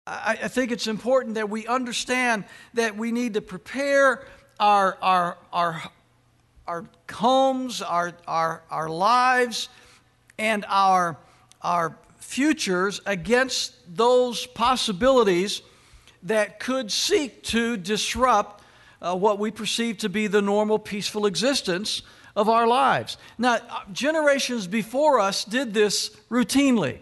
I think it's important that we understand that we need to prepare our homes, our lives, and our futures against those possibilities that could seek to disrupt what we perceive to be the normal, peaceful existence of our lives. Now, generations before us did this routinely.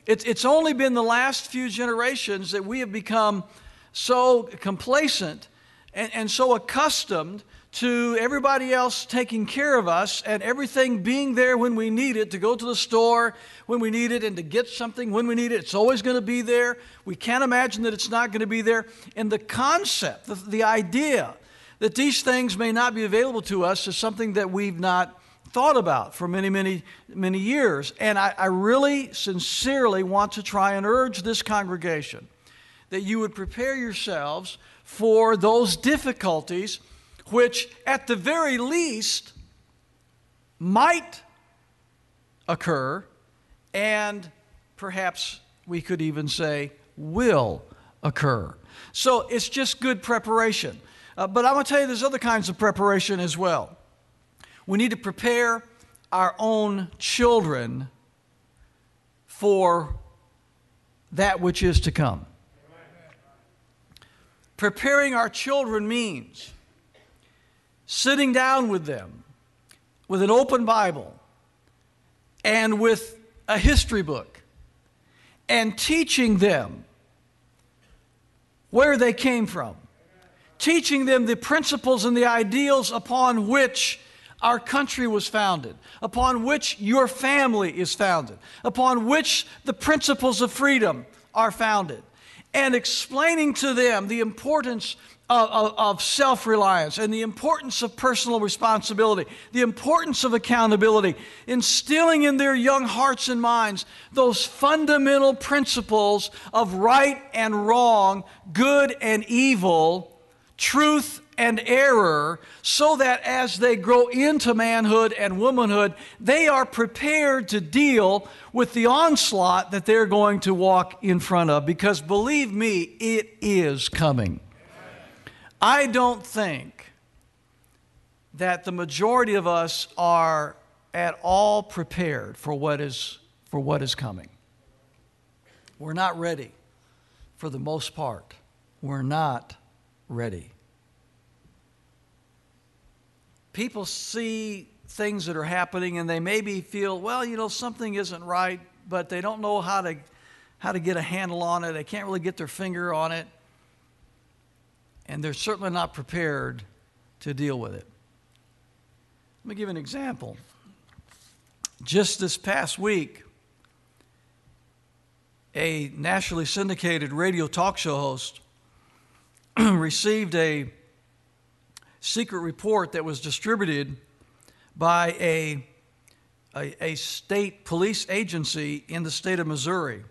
It's only been the last few generations that we have become so complacent and so accustomed to everybody else taking care of us and everything being there when we need it, to go to the store when we need it and to get something when we need it. It's always going to be there. We can't imagine that it's not going to be there. And the concept, the idea that these things may not be available to us is something that we've not thought about for many, many, many years. And I really sincerely want to try and urge this congregation that you would prepare yourselves for those difficulties which at the very least might occur, and perhaps we could even say will occur. So it's just good preparation. But I'm going to tell you there's other kinds of preparation as well. We need to prepare our own children for that which is to come. Preparing our children means sitting down with them with an open Bible and with a history book and teaching them where they came from, teaching them the principles and the ideals upon which our country was founded, upon which your family is founded, upon which the principles of freedom are founded, and explaining to them the importance of self-reliance and the importance of personal responsibility, the importance of accountability, instilling in their young hearts and minds those fundamental principles of right and wrong, good and evil, truth and error, so that as they grow into manhood and womanhood, they are prepared to deal with the onslaught that they're going to walk in front of. Because believe me, it is coming. I don't think that the majority of us are at all prepared for what is coming. We're not ready for the most part. We're not ready. People see things that are happening and they maybe feel, well, something isn't right, but they don't know how to get a handle on it. They can't really get their finger on it. And they're certainly not prepared to deal with it. Let me give you an example. Just this past week, a nationally syndicated radio talk show host received a secret report that was distributed by a state police agency in the state of Missouri.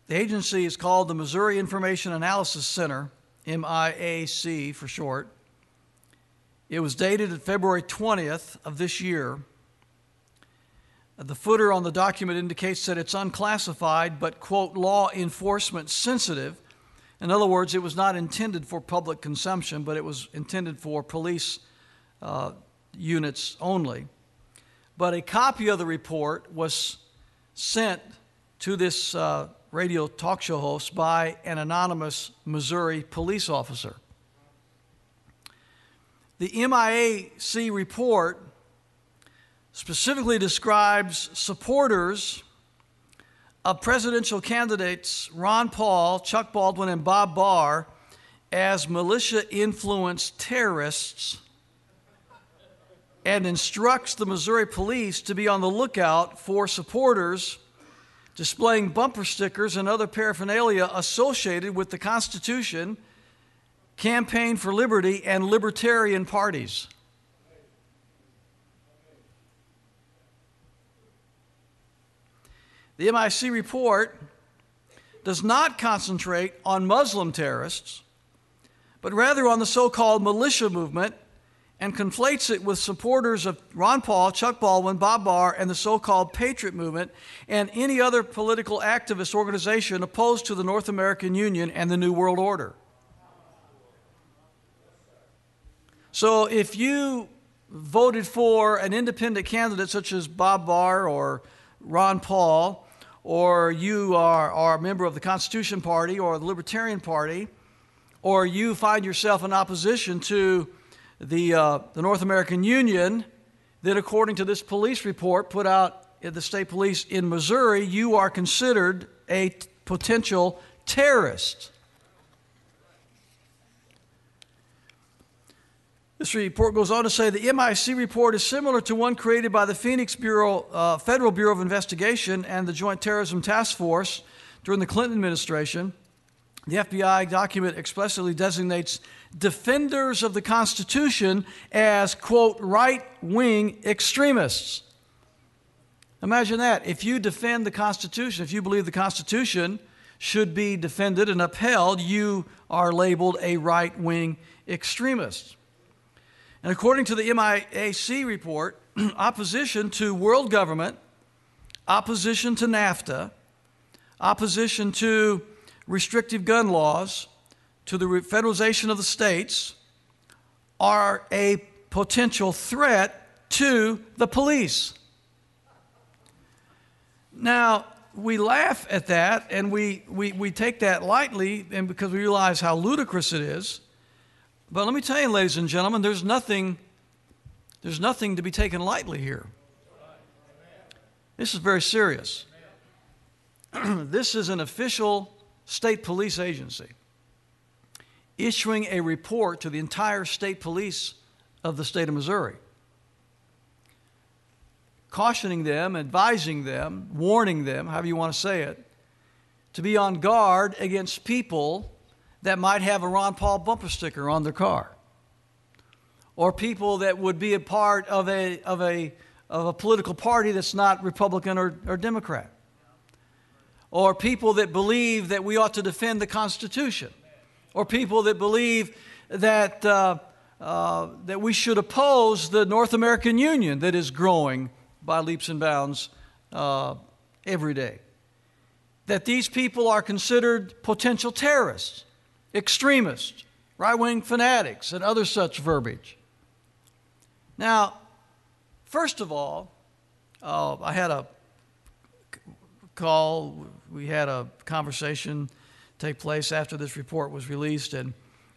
The agency is called the Missouri Information Analysis Center, MIAC for short. It was dated at February 20th of this year. The footer on the document indicates that it's unclassified but, quote, law enforcement sensitive. In other words, it was not intended for public consumption, but it was intended for police units only. But a copy of the report was sent to this radio talk show host by an anonymous Missouri police officer. The MIAC report specifically describes supporters of presidential candidates Ron Paul, Chuck Baldwin, and Bob Barr as militia-influenced terrorists, and instructs the Missouri police to be on the lookout for supporters displaying bumper stickers and other paraphernalia associated with the Constitution, Campaign for Liberty, and libertarian parties. The MIAC report does not concentrate on Muslim terrorists, but rather on the so-called militia movement and conflates it with supporters of Ron Paul, Chuck Baldwin, Bob Barr, and the so-called Patriot Movement, and any other political activist organization opposed to the North American Union and the New World Order. So if you voted for an independent candidate such as Bob Barr or Ron Paul, or you are a member of the Constitution Party or the Libertarian Party, or you find yourself in opposition to the North American Union, then according to this police report put out at the state police in Missouri, you are considered a potential terrorist. This report goes on to say the MIAC report is similar to one created by the Phoenix Federal Bureau of Investigation and the Joint Terrorism Task Force during the Clinton administration. The FBI document explicitly designates defenders of the Constitution as, quote, right-wing extremists. Imagine that. If you defend the Constitution, if you believe the Constitution should be defended and upheld, you are labeled a right-wing extremist. And according to the MIAC report, opposition to world government, opposition to NAFTA, opposition to restrictive gun laws, to the federalization of the states, are a potential threat to the police. Now, we laugh at that and we take that lightly, and because we realize how ludicrous it is. But let me tell you, ladies and gentlemen, there's nothing to be taken lightly here. This is very serious. This is an official state police agency issuing a report to the entire state police of the state of Missouri, cautioning them, advising them, warning them, however you want to say it, to be on guard against people that might have a Ron Paul bumper sticker on their car, or people that would be a part of a political party that's not Republican or Democrat, or people that believe that we ought to defend the Constitution, or people that believe that that we should oppose the North American Union that is growing by leaps and bounds every day. That these people are considered potential terrorists, extremists, right-wing fanatics, and other such verbiage. Now, first of all, I had a call, we had a conversation take place after this report was released, and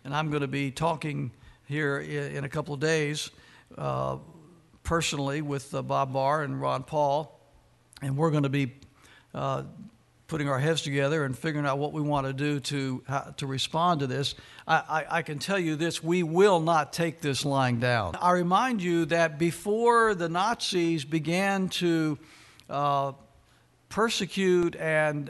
I'm going to be talking here in a couple of days personally with Bob Barr and Ron Paul, and we're going to be putting our heads together and figuring out what we want to do to respond to this. I can tell you this, we will not take this lying down. I remind you that before the Nazis began to persecute and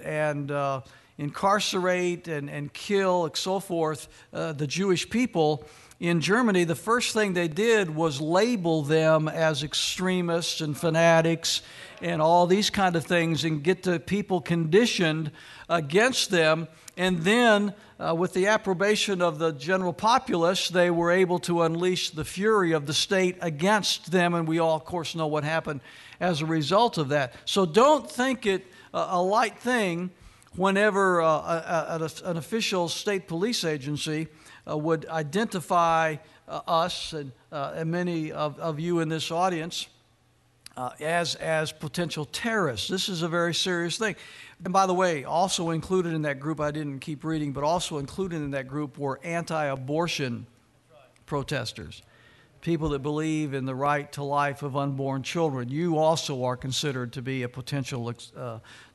incarcerate and kill and so forth the Jewish people in Germany, the first thing they did was label them as extremists and fanatics and all these kind of things and get the people conditioned against them. And then with the approbation of the general populace, they were able to unleash the fury of the state against them. And we all, of course, know what happened as a result of that. So don't think it a light thing whenever an official state police agency would identify us and many of you in this audience as potential terrorists. This is a very serious thing. And by the way, also included in that group, I didn't keep reading, but also included in that group were anti-abortion protesters, people that believe in the right to life of unborn children. You also are considered to be a potential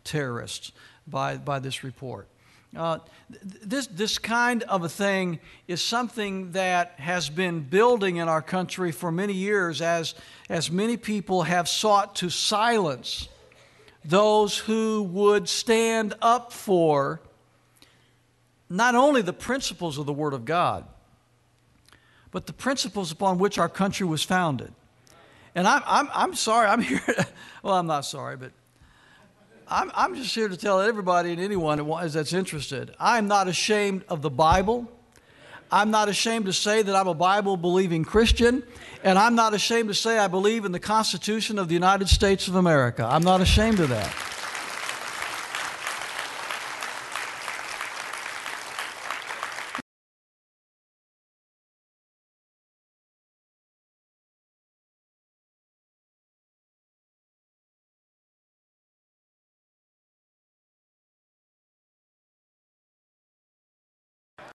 terrorist by this report. This kind of a thing is something that has been building in our country for many years as many people have sought to silence those who would stand up for not only the principles of the Word of God, but the principles upon which our country was founded. And I'm sorry, I'm here, well, I'm not sorry, but I'm just here to tell everybody and anyone that's interested, I'm not ashamed of the Bible. I'm not ashamed to say that I'm a Bible-believing Christian, and I'm not ashamed to say I believe in the Constitution of the United States of America. I'm not ashamed of that.